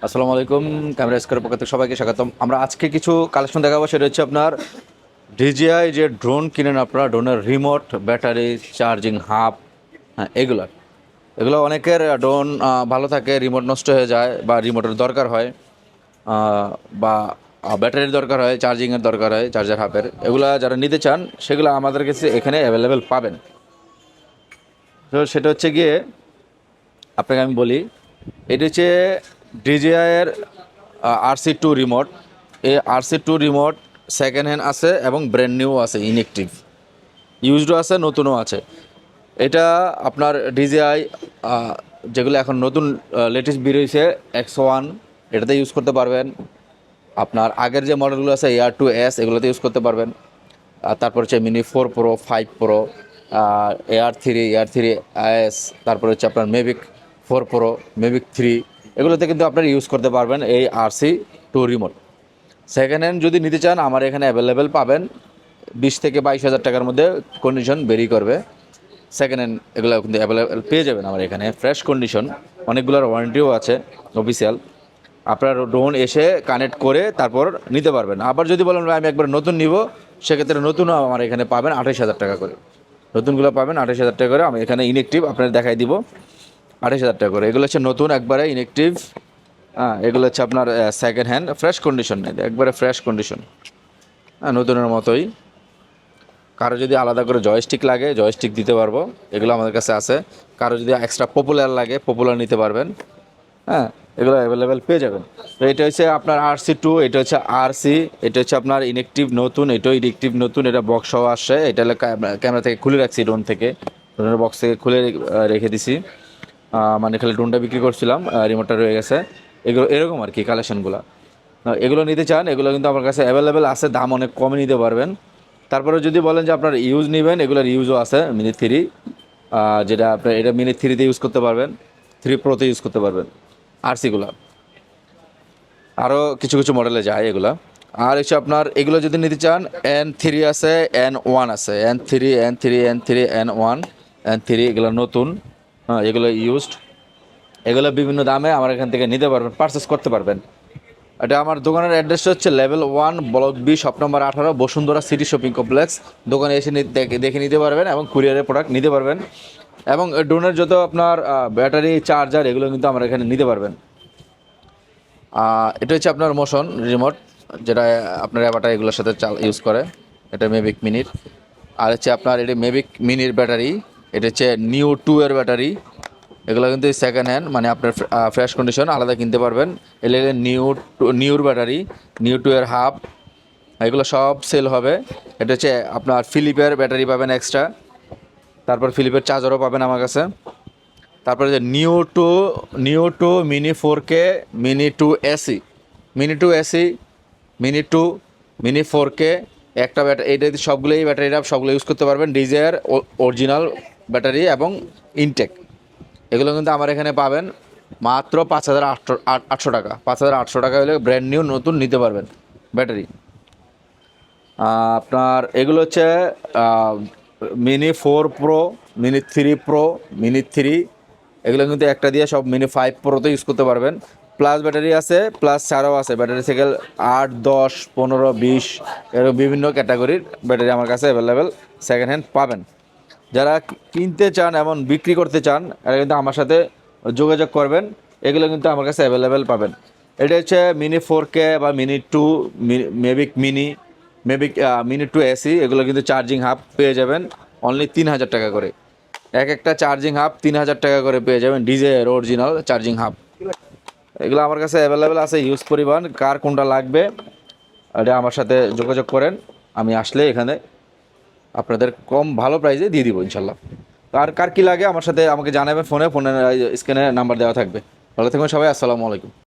আসসালামু আলাইকুম। ক্যামেরা স্কোয়ারের পক্ষ থেকে সবাইকে স্বাগতম। আমরা আজকে কিছু কালেকশন দেখাবো, সেটা হচ্ছে আপনার ডিজিআই যে ড্রোন কিনেন আপনারা, ড্রোনের রিমোট, ব্যাটারি, চার্জিং হাব, হ্যাঁ এগুলো অনেকের ড্রোন ভালো থাকে, রিমোট নষ্ট হয়ে যায় বা রিমোটের দরকার হয়, বা ব্যাটারির দরকার হয়, চার্জিংয়ের দরকার হয়, চার্জার হাবের। এগুলো যারা নিতে চান সেগুলো আমাদের কাছে এখানে অ্যাভেলেবেল পাবেন। তো সেটা হচ্ছে গিয়ে আপনাকে আমি বলি, এটি হচ্ছে ডিজিআইয়ের RC2 রিমোট। এই RC2 রিমোট সেকেন্ড হ্যান্ড আছে এবং ব্র্যান্ড নিউ আছে, ইনএক্টিভ ইউজডও আছে, নতুনও আছে। এটা আপনার ডিজিআই যেগুলো এখন নতুন লেটেস্ট বেরিয়েছে X1, এটাতে ইউজ করতে পারবেন। আপনার আগের যে মডেলগুলো আছে AR2S, এগুলোতে ইউজ করতে পারবেন। আর তারপর হচ্ছে মিনি 4 Pro, 5 Pro, AR3 তারপর হচ্ছে আপনার মেভিক 4 Pro, মেভিক 3, এগুলোতে কিন্তু আপনারা ইউজ করতে পারবেন এই RC2 রিমোট। সেকেন্ড হ্যান্ড যদি নিতে চান আমার এখানে অ্যাভেলেবেল পাবেন, 20 থেকে 22 হাজার টাকার মধ্যে কন্ডিশন বেরি করবে। সেকেন্ড হ্যান্ড এগুলো কিন্তু অ্যাভেলেবেল পেয়ে যাবেন আমার এখানে, ফ্রেশ কন্ডিশন। অনেকগুলোর ওয়ারেন্টিও আছে অফিসিয়াল। আপনার ড্রোন এসে কানেক্ট করে তারপর নিতে পারবেন। আবার যদি বলেন আমি একবার নতুন নিব, সেক্ষেত্রে নতুনও আমার এখানে পাবেন 28,000 টাকা করে। নতুনগুলো পাবেন 28,000 টাকা করে। আমি এখানে ইনএক্টিভ আপনার দেখাই দিব 28,000 টাকা করে। এগুলো হচ্ছে নতুন একবারে ইনএক্টিভ। হ্যাঁ, এগুলো হচ্ছে আপনার সেকেন্ড হ্যান্ড, ফ্রেশ কন্ডিশন নেই, একবারে ফ্রেশ কন্ডিশন। হ্যাঁ, নতুনের মতোই। কারো যদি আলাদা করে জয়স্টিক লাগে, জয়স্টিক দিতে পারবো, এগুলো আমাদের কাছে আছে। কারো যদি এক্সট্রা পপুলার লাগে, পপুলার নিতে পারবেন। হ্যাঁ, এগুলো অ্যাভেলেবেল পেয়ে যাবেন। তো এটা হচ্ছে আপনার RC2, এটা হচ্ছে RC, এটা হচ্ছে আপনার ইনএক্টিভ নতুন, এটাও ইনএক্টিভ নতুন। এটা বক্স সহ আসছে। এটা হলো ক্যামেরা থেকে খুলে রাখছি, ড্রোন থেকে, ড্রোনের বক্স থেকে খুলে রেখে দিছি। মানে খালি ড্রোনটা বিক্রি করছিলাম, রিমোটটা রয়ে গেছে। এগুলো এরকম আর কি কালেকশনগুলো। এগুলো নিতে চান, এগুলো কিন্তু আমার কাছে অ্যাভেলেবেল আছে, দাম অনেক কমে নিতে পারবেন। তারপরে যদি বলেন যে আপনার ইউজ নেবেন, এগুলোর ইউজও আছে। মিনি 3, যেটা আপনার এটা মিনি 3তে ইউজ করতে পারবেন, 3 Proতে ইউজ করতে পারবেন RC গুলো। আরও কিছু কিছু মডেলে যায় এগুলা। আর হচ্ছে আপনার এগুলো যদি নিতে চান, N3 আছে, N1 আছে, N3 এগুলো নতুন। হ্যাঁ, এগুলো ইউজড। এগুলো বিভিন্ন দামে আমার এখান থেকে নিতে পারবেন, পারচেস করতে পারবেন। এটা আমার দোকানের অ্যাড্রেসটা হচ্ছে level 1, block B, shop number 18, Bashundhara city shopping complex. দোকানে এসে দেখে নিতে পারবেন এবং কুরিয়ারের প্রোডাক্ট নিতে পারবেন। এবং ড্রোনের যত আপনার ব্যাটারি, চার্জার, এগুলো কিন্তু আমার এখানে নিতে পারবেন। এটা হচ্ছে আপনার মোশন রিমোট, যেটা আপনার অ্যাভাটার এগুলোর সাথে ইউজ করে। এটা মেভিক মিনির। আর হচ্ছে আপনার এটা মেভিক মিনির ব্যাটারি। এটা হচ্ছে নিউ 2 এর ব্যাটারি। এগুলো কিন্তু সেকেন্ড হ্যান্ড, মানে আপনার ফ্রেশ কন্ডিশন, আলাদা কিনতে পারবেন। এলে নিউর ব্যাটারি, নিউ 2 এর হাব, এগুলো সব সেল হবে। এটা হচ্ছে আপনার ফিলিপের ব্যাটারি পাবেন এক্সট্রা। তারপর ফিলিপের চার্জারও পাবেন আমার কাছে। তারপরে যে new 2 mini 4K, mini 2 AC, mini 2 AC, mini 2, mini 4K, একটা ব্যাটারি। এইটা সবগুলোই ব্যাটারিটা সবগুলো ইউজ করতে পারবেন। ডিজায়ার অরিজিনাল ব্যাটারি এবং ইনটেক, এগুলো কিন্তু আমার এখানে পাবেন মাত্র 5,800 টাকা। 5,800 টাকা হলে ব্র্যান্ড নিউ নতুন নিতে পারবেন ব্যাটারি। আপনার এগুলো হচ্ছে mini 4 Pro, mini 3 Pro, mini 3, এগুলো কিন্তু একটা দিয়ে সব মিনি 5 Proতে ইউজ করতে পারবেন। প্লাস ব্যাটারি আছে, প্লাস ছাড়াও আছে। ব্যাটারি সাইকেল 8, 10, 15, 20, এরকম বিভিন্ন ক্যাটাগরির ব্যাটারি আমার কাছে অ্যাভেলেবেল সেকেন্ড হ্যান্ড পাবেন। যারা কিনতে চান এবং বিক্রি করতে চান, এরা কিন্তু আমার সাথে যোগাযোগ করবেন। এগুলো কিন্তু আমার কাছে অ্যাভেলেবেল পাবেন। এটা হচ্ছে মিনি 4K বা মিনি 2, মিনি 2 AC, এগুলো কিন্তু চার্জিং হাব পেয়ে যাবেন অনলি 3,000 টাকা করে। একটা চার্জিং হাব 3,000 টাকা করে পেয়ে যাবেন, ডিজের অরিজিনাল চার্জিং হাব। এগুলো আমার কাছে অ্যাভেলেবেল আছে, ইউজ পরিমাণ। কার কোনটা লাগবে এটা আমার সাথে যোগাযোগ করেন, আমি আসলে এখানে আপনাদের কম ভালো প্রাইসে দিয়ে দিব ইনশাল্লাহ। আর কার কী লাগে আমার সাথে আমাকে জানাবেন, ফোনে স্ক্রিনে নাম্বার দেওয়া থাকবে। ভালো থাকবেন সবাই, আসসালামু আলাইকুম।